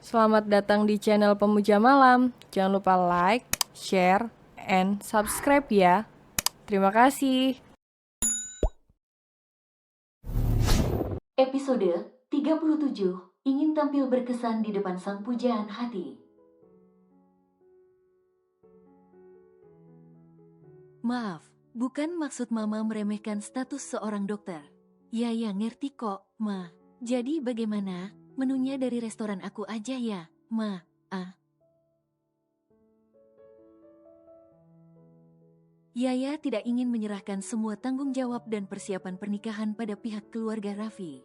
Selamat datang di channel Pemuja Malam. Jangan lupa like, share, and subscribe ya. Terima kasih. Episode 37 ingin tampil berkesan di depan sang pujaan hati. Maaf, bukan maksud Mama meremehkan status seorang dokter. Ya ngerti kok, Ma. Jadi bagaimana? Menunya dari restoran aku aja ya, Ma. Yaya tidak ingin menyerahkan semua tanggung jawab dan persiapan pernikahan pada pihak keluarga Raffi.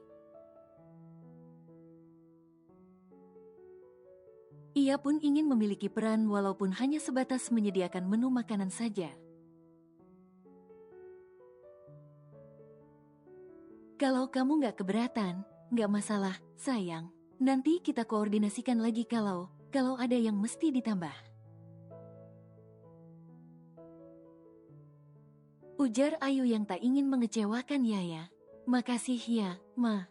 Ia pun ingin memiliki peran walaupun hanya sebatas menyediakan menu makanan saja. Kalau kamu nggak keberatan, nggak masalah, sayang. Nanti kita koordinasikan lagi kalau ada yang mesti ditambah. Ujar Ayu yang tak ingin mengecewakan Yaya. Makasih ya, Ma.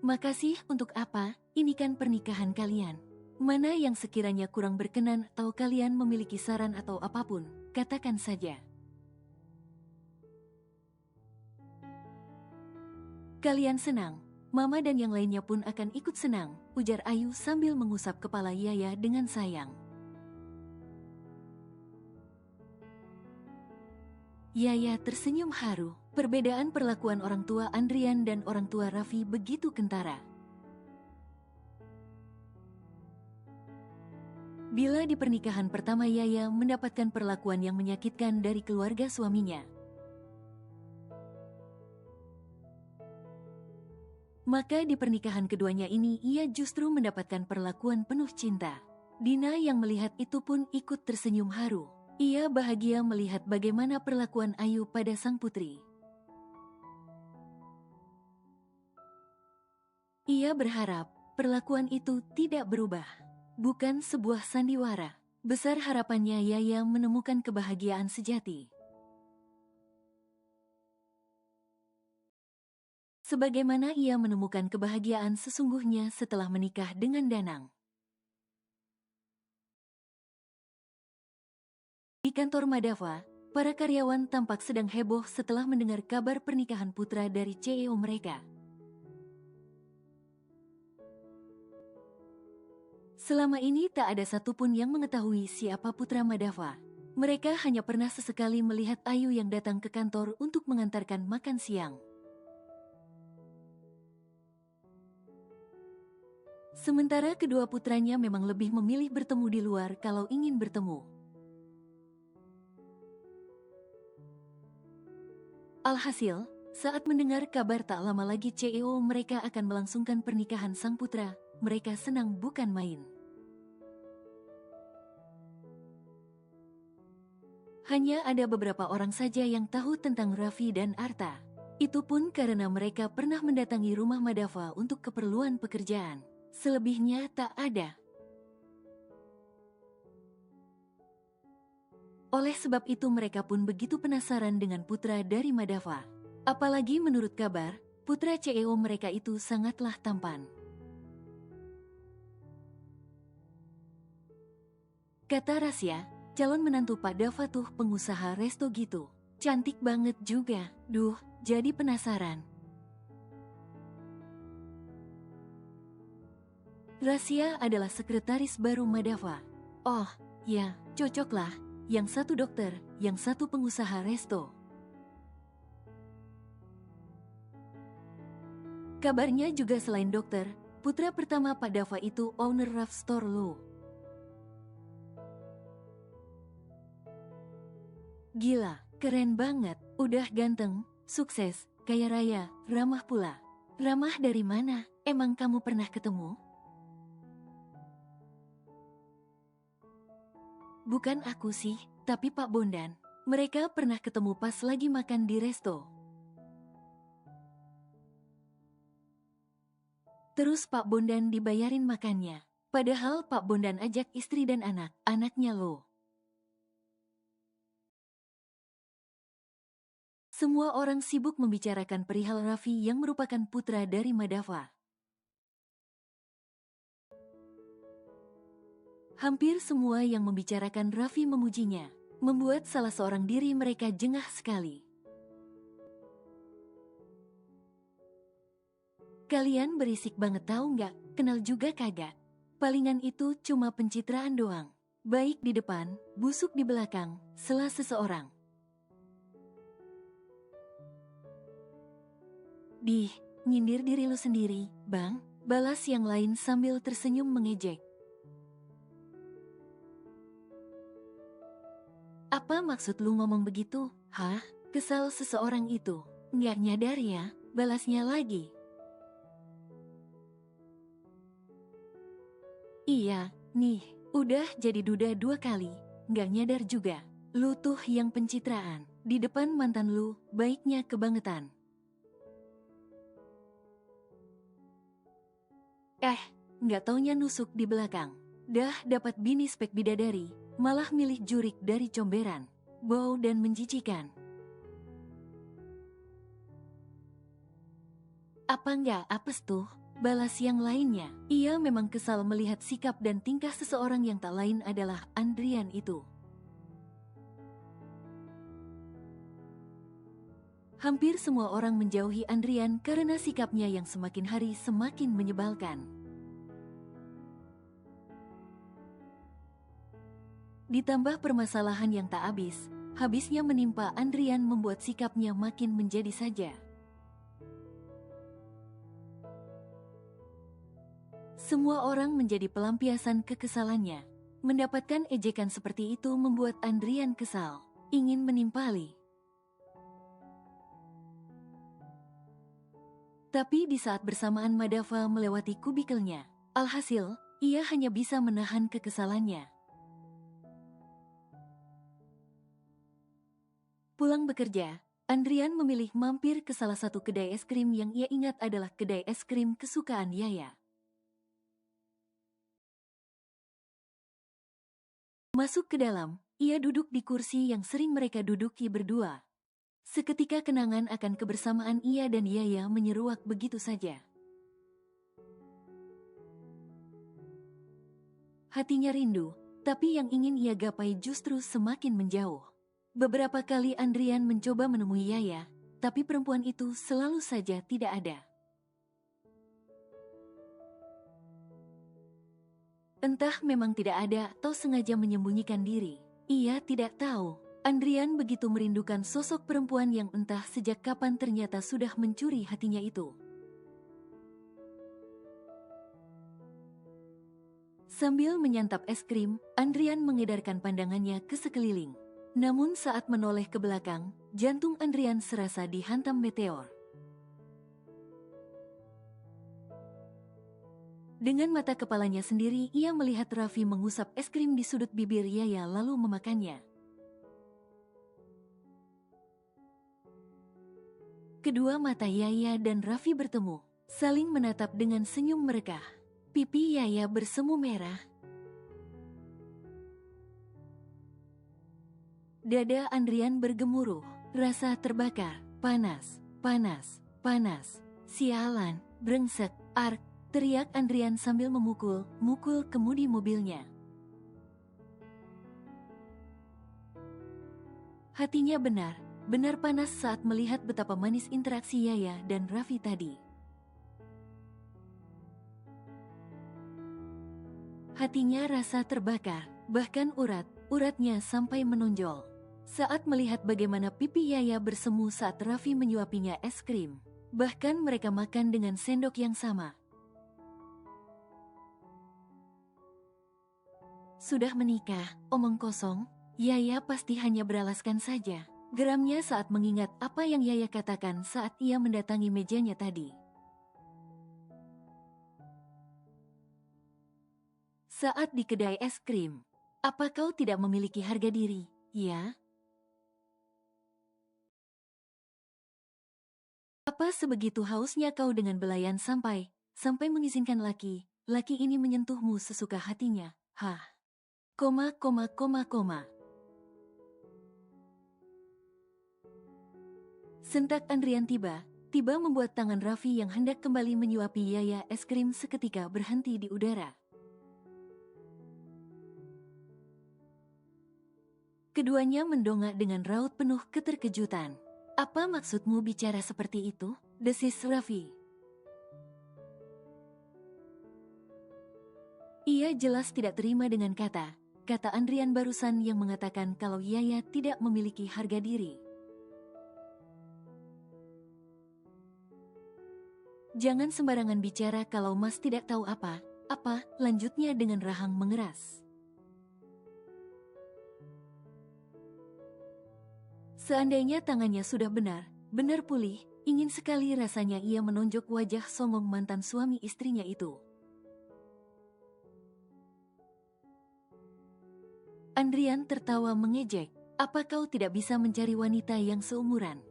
Makasih untuk apa? Ini kan pernikahan kalian. Mana yang sekiranya kurang berkenan atau kalian memiliki saran atau apapun, katakan saja. Kalian senang, Mama dan yang lainnya pun akan ikut senang, ujar Ayu sambil mengusap kepala Yaya dengan sayang. Yaya tersenyum haru. Perbedaan perlakuan orang tua Andrian dan orang tua Raffi begitu kentara. Bila di pernikahan pertama Yaya mendapatkan perlakuan yang menyakitkan dari keluarga suaminya, maka di pernikahan keduanya ini ia justru mendapatkan perlakuan penuh cinta. Dina yang melihat itu pun ikut tersenyum haru. Ia bahagia melihat bagaimana perlakuan Ayu pada sang putri. Ia berharap perlakuan itu tidak berubah. Bukan sebuah sandiwara. Besar harapannya Yaya menemukan kebahagiaan sejati. Sebagaimana ia menemukan kebahagiaan sesungguhnya setelah menikah dengan Danang. Di kantor Madava, para karyawan tampak sedang heboh setelah mendengar kabar pernikahan putra dari CEO mereka. Selama ini tak ada satupun yang mengetahui siapa putra Madava. Mereka hanya pernah sesekali melihat Ayu yang datang ke kantor untuk mengantarkan makan siang. Sementara kedua putranya memang lebih memilih bertemu di luar kalau ingin bertemu. Alhasil, saat mendengar kabar tak lama lagi CEO mereka akan melangsungkan pernikahan sang putra, mereka senang bukan main. Hanya ada beberapa orang saja yang tahu tentang Raffi dan Arta. Itu pun karena mereka pernah mendatangi rumah Madava untuk keperluan pekerjaan. Selebihnya tak ada. Oleh sebab itu mereka pun begitu penasaran dengan putra dari Madava. Apalagi menurut kabar, putra CEO mereka itu sangatlah tampan. Kata Rasya, calon menantu Pak Dava tuh pengusaha resto gitu. Cantik banget juga. Duh, jadi penasaran. Rasya adalah sekretaris baru Madava. Oh, ya, cocoklah. Yang satu dokter, yang satu pengusaha resto. Kabarnya juga selain dokter, putra pertama Pak Dava itu owner Raf Store Lo. Gila, keren banget. Udah ganteng, sukses, kaya raya, ramah pula. Ramah dari mana? Emang kamu pernah ketemu? Bukan aku sih, tapi Pak Bondan. Mereka pernah ketemu pas lagi makan di resto. Terus Pak Bondan dibayarin makannya. Padahal Pak Bondan ajak istri dan anaknya loh. Semua orang sibuk membicarakan perihal Raffi yang merupakan putra dari Madava. Hampir semua yang membicarakan Raffi memujinya, membuat salah seorang diri mereka jengah sekali. Kalian berisik banget tahu nggak? Kenal juga kagak? Palingan itu cuma pencitraan doang. Baik di depan, busuk di belakang, sela seseorang. Nyindir diri lu sendiri, Bang, balas yang lain sambil tersenyum mengejek. Apa maksud lu ngomong begitu? Hah? Kesal seseorang itu. Nggak nyadar ya, balasnya lagi. Iya, nih, udah jadi duda 2 kali. Nggak nyadar juga. Lu tuh yang pencitraan. Di depan mantan lu, baiknya kebangetan. Nggak taunya nusuk di belakang. Dah dapat bini spek bidadari, malah milih jurik dari comberan. Bau dan menjijikan. Apa nggak apes tuh? Balas yang lainnya. Ia memang kesal melihat sikap dan tingkah seseorang yang tak lain adalah Andrian itu. Hampir semua orang menjauhi Andrian karena sikapnya yang semakin hari semakin menyebalkan. Ditambah permasalahan yang tak habisnya menimpa Andrian membuat sikapnya makin menjadi saja. Semua orang menjadi pelampiasan kekesalannya. Mendapatkan ejekan seperti itu membuat Andrian kesal, ingin menimpali. Tapi di saat bersamaan Madava melewati kubikelnya, alhasil, ia hanya bisa menahan kekesalannya. Pulang bekerja, Andrian memilih mampir ke salah satu kedai es krim yang ia ingat adalah kedai es krim kesukaan Yaya. Masuk ke dalam, ia duduk di kursi yang sering mereka duduki berdua. Seketika kenangan akan kebersamaan ia dan Yaya menyeruak begitu saja. Hatinya rindu, tapi yang ingin ia gapai justru semakin menjauh. Beberapa kali Andrian mencoba menemui Yaya, tapi perempuan itu selalu saja tidak ada. Entah memang tidak ada atau sengaja menyembunyikan diri. Ia tidak tahu. Andrian begitu merindukan sosok perempuan yang entah sejak kapan ternyata sudah mencuri hatinya itu. Sambil menyantap es krim, Andrian mengedarkan pandangannya ke sekeliling. Namun saat menoleh ke belakang, jantung Andrian serasa dihantam meteor. Dengan mata kepalanya sendiri, ia melihat Raffi mengusap es krim di sudut bibir Yaya lalu memakannya. Kedua mata Yaya dan Raffi bertemu, saling menatap dengan senyum merekah. Pipi Yaya bersemu merah. Dada Andrian bergemuruh, rasa terbakar, panas, panas, panas. Sialan, brengsek, teriak Andrian sambil mukul kemudi mobilnya. Hatinya benar panas saat melihat betapa manis interaksi Yaya dan Raffi tadi. Hatinya rasa terbakar, bahkan uratnya sampai menonjol. Saat melihat bagaimana pipi Yaya bersemu saat Raffi menyuapinya es krim. Bahkan mereka makan dengan sendok yang sama. Sudah menikah, omong kosong, Yaya pasti hanya beralaskan saja. Geramnya saat mengingat apa yang Yaya katakan saat ia mendatangi mejanya tadi. Saat di kedai es krim, apa kau tidak memiliki harga diri, ya? Apa sebegitu hausnya kau dengan belayan sampai mengizinkan laki ini menyentuhmu sesuka hatinya, hah? Sentak Andrian tiba membuat tangan Raffi yang hendak kembali menyuapi Yaya es krim seketika berhenti di udara. Keduanya mendongak dengan raut penuh keterkejutan. "Apa maksudmu bicara seperti itu?" desis Raffi. Ia jelas tidak terima dengan kata Andrian barusan yang mengatakan kalau Yaya tidak memiliki harga diri. "Jangan sembarangan bicara kalau Mas tidak tahu apa, lanjutnya dengan rahang mengeras. Seandainya tangannya sudah benar pulih, ingin sekali rasanya ia menonjok wajah songong mantan suami istrinya itu. Andrian tertawa mengejek. "Apa kau tidak bisa mencari wanita yang seumuran?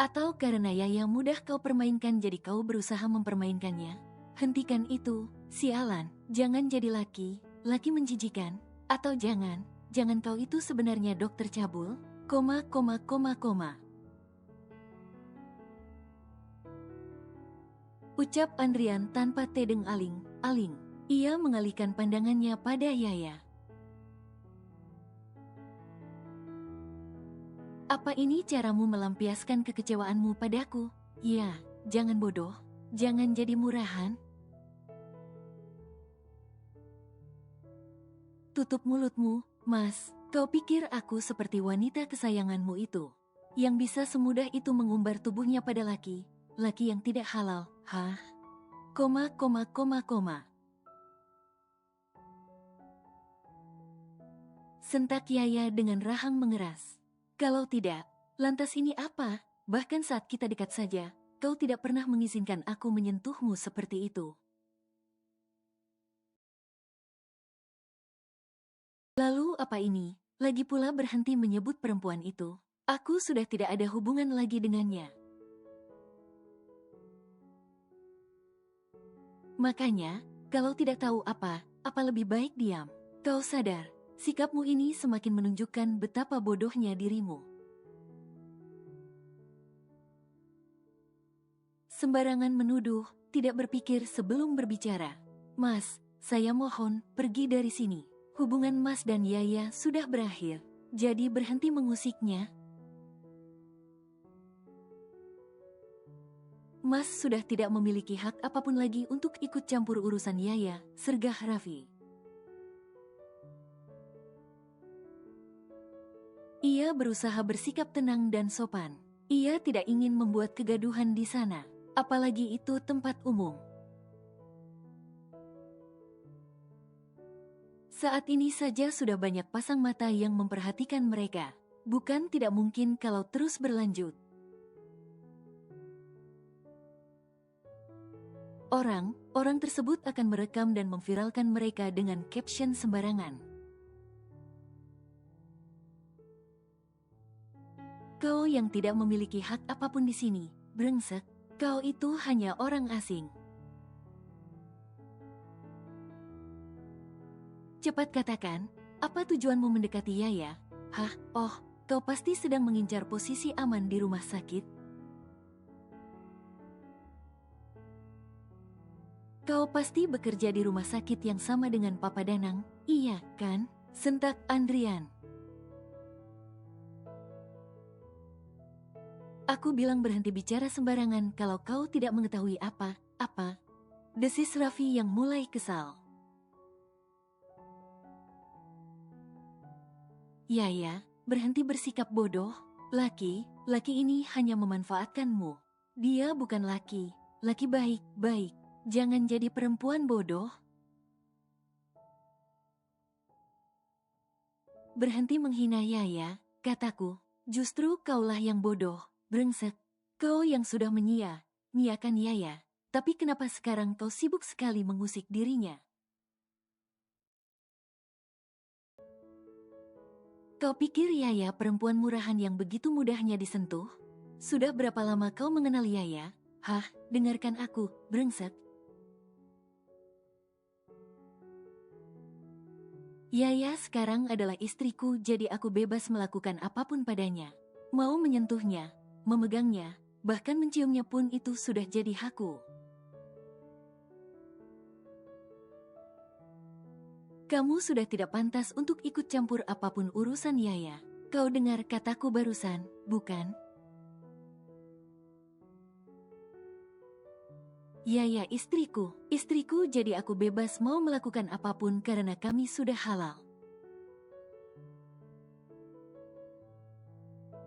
Atau karena Yaya mudah kau permainkan jadi kau berusaha mempermainkannya? Hentikan itu, sialan, jangan jadi laki menjijikan. Atau jangan kau itu sebenarnya dokter cabul, ucap Andrian tanpa tedeng aling. Ia mengalihkan pandangannya pada Yaya. "Apa ini caramu melampiaskan kekecewaanmu padaku? Ya, jangan bodoh, jangan jadi murahan. Tutup mulutmu, Mas. Kau pikir aku seperti wanita kesayanganmu itu, yang bisa semudah itu mengumbar tubuhnya pada laki yang tidak halal, hah? Sentak Yaya dengan rahang mengeras. "Kalau tidak, lantas ini apa? Bahkan saat kita dekat saja, kau tidak pernah mengizinkan aku menyentuhmu seperti itu. Lalu apa ini? Lagi pula berhenti menyebut perempuan itu. Aku sudah tidak ada hubungan lagi dengannya. Makanya, kalau tidak tahu apa lebih baik diam. Kau sadar, sikapmu ini semakin menunjukkan betapa bodohnya dirimu. Sembarangan menuduh, tidak berpikir sebelum berbicara. Mas, saya mohon, pergi dari sini. Hubungan Mas dan Yaya sudah berakhir, jadi berhenti mengusiknya. Mas sudah tidak memiliki hak apapun lagi untuk ikut campur urusan Yaya, sergah Raffi. Ia berusaha bersikap tenang dan sopan. Ia tidak ingin membuat kegaduhan di sana, apalagi itu tempat umum. Saat ini saja sudah banyak pasang mata yang memperhatikan mereka. Bukan tidak mungkin kalau terus berlanjut. Orang tersebut akan merekam dan memviralkan mereka dengan caption sembarangan. Kau yang tidak memiliki hak apapun di sini, brengsek, kau itu hanya orang asing. Cepat katakan, apa tujuanmu mendekati Yaya? Hah, kau pasti sedang mengincar posisi aman di rumah sakit. Kau pasti bekerja di rumah sakit yang sama dengan Papa Danang, iya kan? Sentak Andrian. Aku bilang berhenti bicara sembarangan kalau kau tidak mengetahui apa, desis Raffi yang mulai kesal. Yaya, berhenti bersikap bodoh. Laki ini hanya memanfaatkanmu. Dia bukan laki baik. Jangan jadi perempuan bodoh. Berhenti menghina Yaya, kataku. Justru kaulah yang bodoh, brengsek. Kau yang sudah menyia-nyiakan Yaya. Tapi kenapa sekarang kau sibuk sekali mengusik dirinya? Kau pikir Yaya perempuan murahan yang begitu mudahnya disentuh? Sudah berapa lama kau mengenal Yaya? Hah, dengarkan aku, brengsek. Yaya sekarang adalah istriku, jadi aku bebas melakukan apapun padanya. Mau menyentuhnya, memegangnya, bahkan menciumnya pun itu sudah jadi hakku. Kamu sudah tidak pantas untuk ikut campur apapun urusan Yaya. Kau dengar kataku barusan, bukan? Yaya istriku, jadi aku bebas mau melakukan apapun karena kami sudah halal.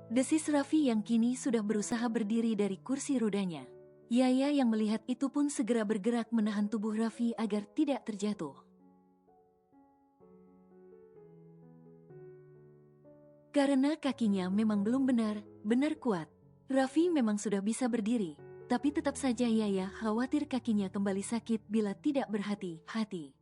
Desis Raffi yang kini sudah berusaha berdiri dari kursi rodanya. Yaya yang melihat itu pun segera bergerak menahan tubuh Raffi agar tidak terjatuh. Karena kakinya memang belum benar kuat, Raffi memang sudah bisa berdiri. Tapi tetap saja Yaya khawatir kakinya kembali sakit bila tidak berhati-hati.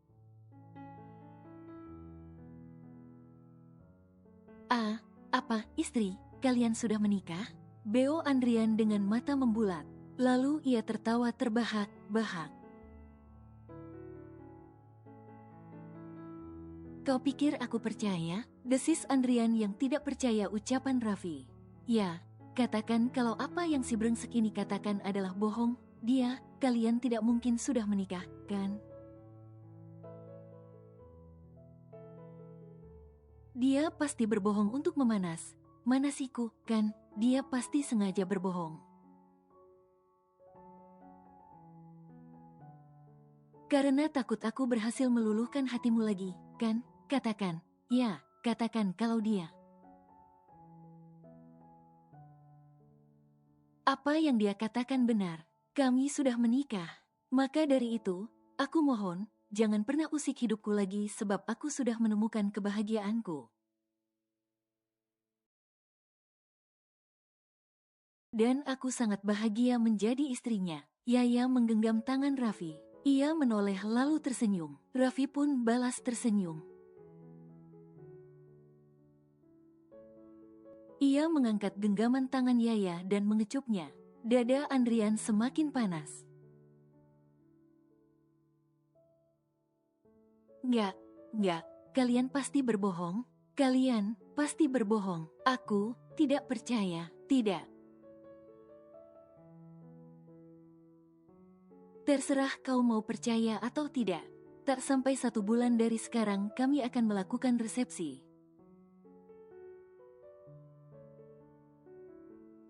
Apa, istri, kalian sudah menikah? Beo Andrian dengan mata membulat. Lalu ia tertawa terbahak-bahak. Kau pikir aku percaya? Desis Andrian yang tidak percaya ucapan Raffi. Ya, katakan kalau apa yang si brengsek ini katakan adalah bohong. Kalian tidak mungkin sudah menikah, kan? Dia pasti berbohong untuk manasiku, kan? Dia pasti sengaja berbohong. Karena takut aku berhasil meluluhkan hatimu lagi, kan? Katakan, ya, katakan kalau dia. Apa yang dia katakan benar, kami sudah menikah. Maka dari itu, aku mohon, jangan pernah usik hidupku lagi sebab aku sudah menemukan kebahagiaanku. Dan aku sangat bahagia menjadi istrinya. Yaya menggenggam tangan Raffi. Ia menoleh lalu tersenyum. Raffi pun balas tersenyum. Ia mengangkat genggaman tangan Yaya dan mengecupnya. Dada Andrian semakin panas. Enggak, kalian pasti berbohong. Kalian pasti berbohong. Aku tidak percaya, tidak. Terserah kau mau percaya atau tidak. Tak sampai 1 bulan dari sekarang kami akan melakukan resepsi.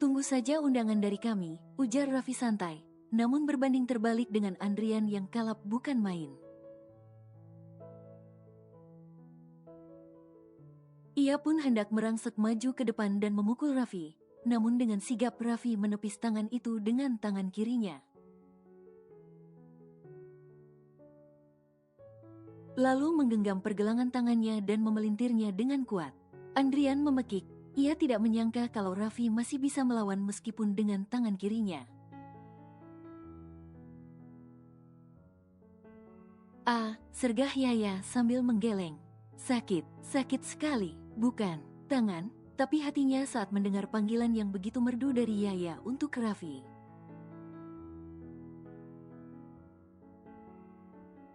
Tunggu saja undangan dari kami, ujar Raffi santai. Namun berbanding terbalik dengan Andrian yang kalap bukan main. Ia pun hendak merangsek maju ke depan dan memukul Raffi. Namun dengan sigap Raffi menepis tangan itu dengan tangan kirinya. Lalu menggenggam pergelangan tangannya dan memelintirnya dengan kuat. Andrian memekik, ia tidak menyangka kalau Raffi masih bisa melawan meskipun dengan tangan kirinya. Sergah Yaya sambil menggeleng. Sakit sekali, bukan tangan, tapi hatinya saat mendengar panggilan yang begitu merdu dari Yaya untuk Raffi.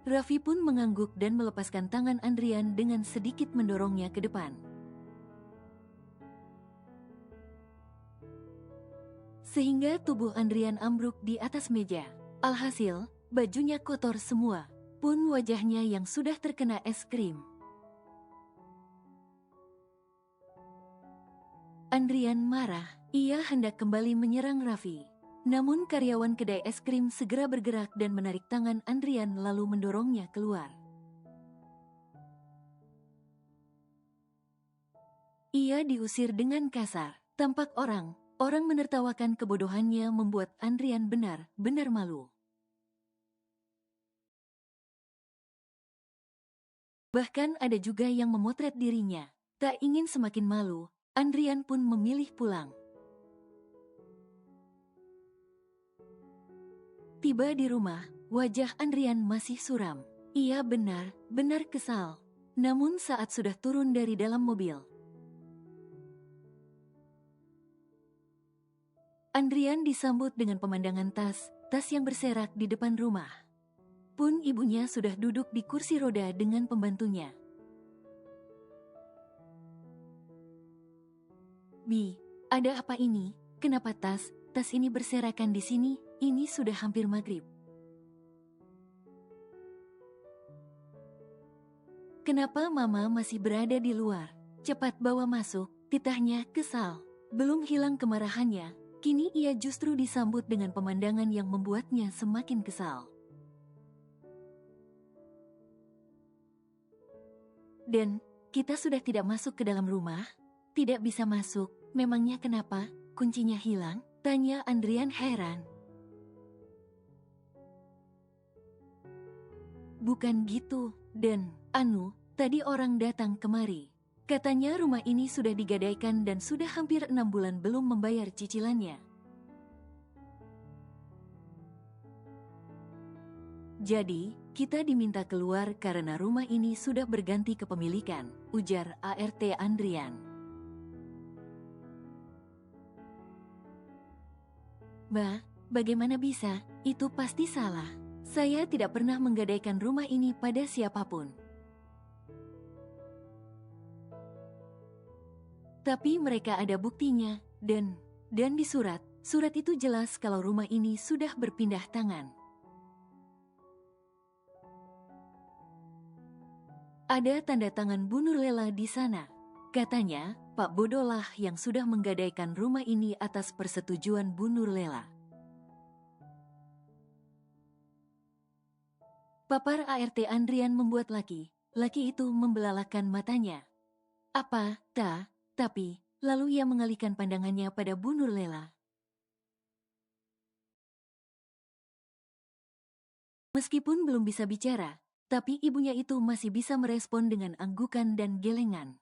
Raffi pun mengangguk dan melepaskan tangan Andrian dengan sedikit mendorongnya ke depan. Sehingga tubuh Andrian ambruk di atas meja. Alhasil, bajunya kotor semua, pun wajahnya yang sudah terkena es krim. Andrian marah, ia hendak kembali menyerang Raffi. Namun karyawan kedai es krim segera bergerak dan menarik tangan Andrian lalu mendorongnya keluar. Ia diusir dengan kasar. Tampak orang menertawakan kebodohannya membuat Andrian benar-benar malu. Bahkan ada juga yang memotret dirinya. Tak ingin semakin malu, Andrian pun memilih pulang. Tiba di rumah, wajah Andrian masih suram. Ia benar-benar kesal. Namun saat sudah turun dari dalam mobil, Andrian disambut dengan pemandangan tas yang berserak di depan rumah. Pun ibunya sudah duduk di kursi roda dengan pembantunya. Bi, ada apa ini? Kenapa tas ini berserakan di sini? Ini sudah hampir maghrib. Kenapa Mama masih berada di luar? Cepat bawa masuk, titahnya kesal. Belum hilang kemarahannya, kini ia justru disambut dengan pemandangan yang membuatnya semakin kesal. Dan, kita sudah tidak masuk ke dalam rumah? Tidak bisa masuk, memangnya kenapa? Kuncinya hilang? Tanya Andrian heran. Bukan gitu, Dan, tadi orang datang kemari. Katanya rumah ini sudah digadaikan dan sudah hampir 6 bulan belum membayar cicilannya. Jadi, kita diminta keluar karena rumah ini sudah berganti kepemilikan, ujar ART Andrian. Mbak, bagaimana bisa? Itu pasti salah. Saya tidak pernah menggadaikan rumah ini pada siapapun. Tapi mereka ada buktinya, dan di surat itu jelas kalau rumah ini sudah berpindah tangan. Ada tanda tangan Bu Nurlela di sana. Katanya, Pak Bodolah yang sudah menggadaikan rumah ini atas persetujuan Bu Nurlela. Papar ART Andrian membuat laki itu membelalakan matanya. Apa, tapi, lalu ia mengalihkan pandangannya pada Bu Nurlela. Meskipun belum bisa bicara, tapi ibunya itu masih bisa merespon dengan anggukan dan gelengan.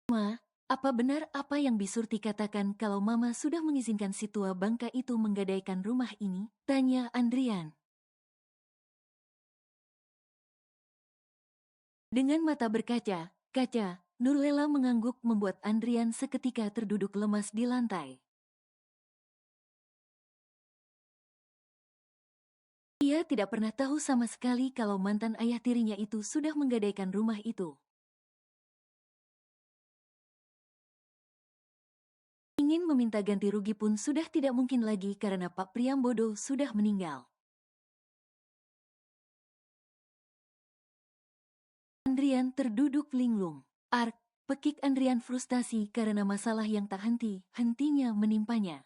Ma, apa benar apa yang Bisurti katakan kalau Mama sudah mengizinkan si tua bangka itu menggadaikan rumah ini? Tanya Andrian. Dengan mata berkaca, Nurlela mengangguk membuat Andrian seketika terduduk lemas di lantai. Ia tidak pernah tahu sama sekali kalau mantan ayah tirinya itu sudah menggadaikan rumah itu. Ingin meminta ganti rugi pun sudah tidak mungkin lagi karena Pak Priambodo sudah meninggal. Andrian terduduk linglung. Pekik Andrian frustasi karena masalah yang tak hentinya menimpanya.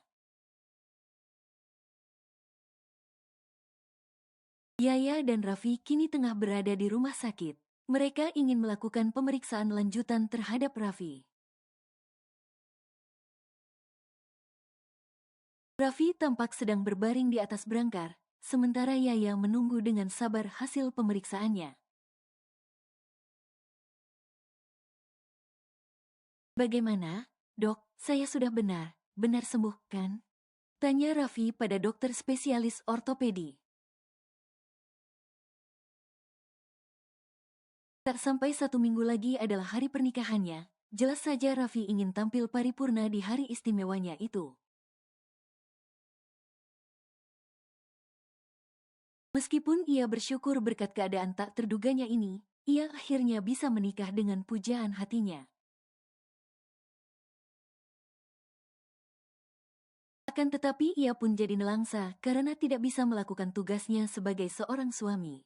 Yaya dan Raffi kini tengah berada di rumah sakit. Mereka ingin melakukan pemeriksaan lanjutan terhadap Raffi. Raffi tampak sedang berbaring di atas brangkar, sementara Yaya menunggu dengan sabar hasil pemeriksaannya. Bagaimana, dok? Saya sudah benar sembuh kan? Tanya Raffi pada dokter spesialis ortopedi. Tak sampai 1 minggu lagi adalah hari pernikahannya, jelas saja Raffi ingin tampil paripurna di hari istimewanya itu. Meskipun ia bersyukur berkat keadaan tak terduganya ini, ia akhirnya bisa menikah dengan pujaan hatinya. Akan tetapi ia pun jadi nelangsa karena tidak bisa melakukan tugasnya sebagai seorang suami.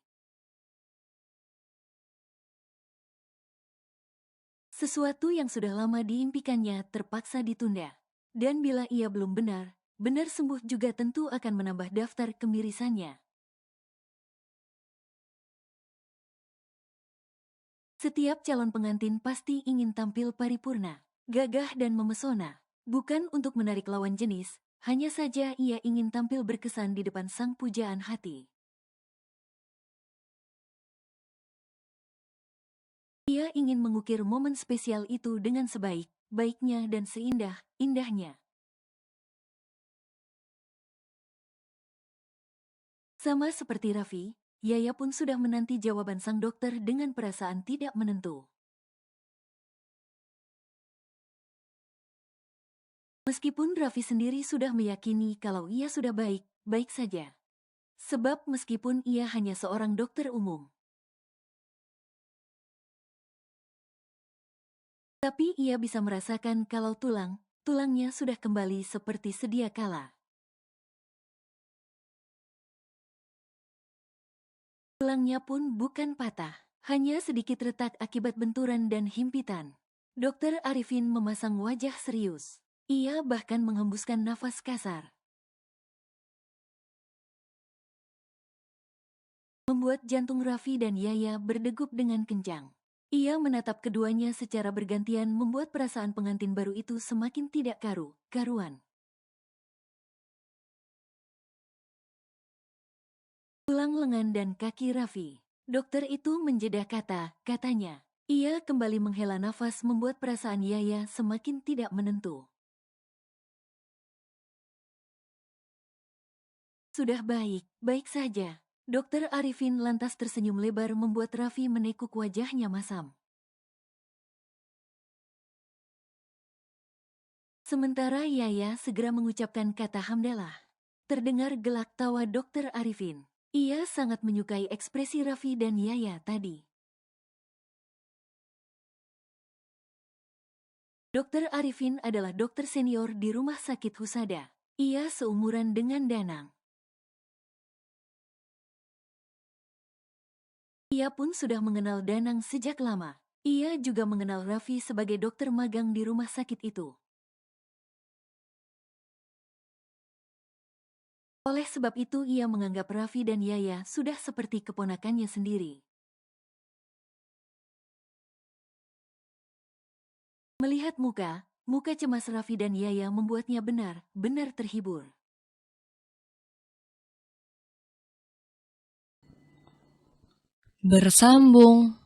Sesuatu yang sudah lama diimpikannya terpaksa ditunda. Dan bila ia belum benar sembuh juga tentu akan menambah daftar kemirisannya. Setiap calon pengantin pasti ingin tampil paripurna, gagah dan memesona. Bukan untuk menarik lawan jenis, hanya saja ia ingin tampil berkesan di depan sang pujaan hati. Ia ingin mengukir momen spesial itu dengan sebaik-baiknya dan seindah-indahnya. Sama seperti Raffi, Yaya pun sudah menanti jawaban sang dokter dengan perasaan tidak menentu. Meskipun Raffi sendiri sudah meyakini kalau ia sudah baik saja. Sebab meskipun ia hanya seorang dokter umum, Tapi ia bisa merasakan kalau tulangnya sudah kembali seperti sedia kala. Tulangnya pun bukan patah, hanya sedikit retak akibat benturan dan himpitan. Dokter Arifin memasang wajah serius. Ia bahkan menghembuskan nafas kasar, membuat jantung Raffi dan Yaya berdegup dengan kencang. Ia menatap keduanya secara bergantian, membuat perasaan pengantin baru itu semakin tidak karuan. Tulang lengan dan kaki Raffi. Dokter itu menjeda katanya. Ia kembali menghela nafas, membuat perasaan Yaya semakin tidak menentu. Sudah baik saja. Dokter Arifin lantas tersenyum lebar, membuat Raffi menekuk wajahnya masam. Sementara Yaya segera mengucapkan kata hamdalah. Terdengar gelak tawa Dokter Arifin. Ia sangat menyukai ekspresi Raffi dan Yaya tadi. Dokter Arifin adalah dokter senior di Rumah Sakit Husada. Ia seumuran dengan Danang. Ia pun sudah mengenal Danang sejak lama. Ia juga mengenal Raffi sebagai dokter magang di rumah sakit itu. Oleh sebab itu ia menganggap Raffi dan Yaya sudah seperti keponakannya sendiri. Melihat muka cemas Raffi dan Yaya membuatnya benar-benar terhibur. Bersambung.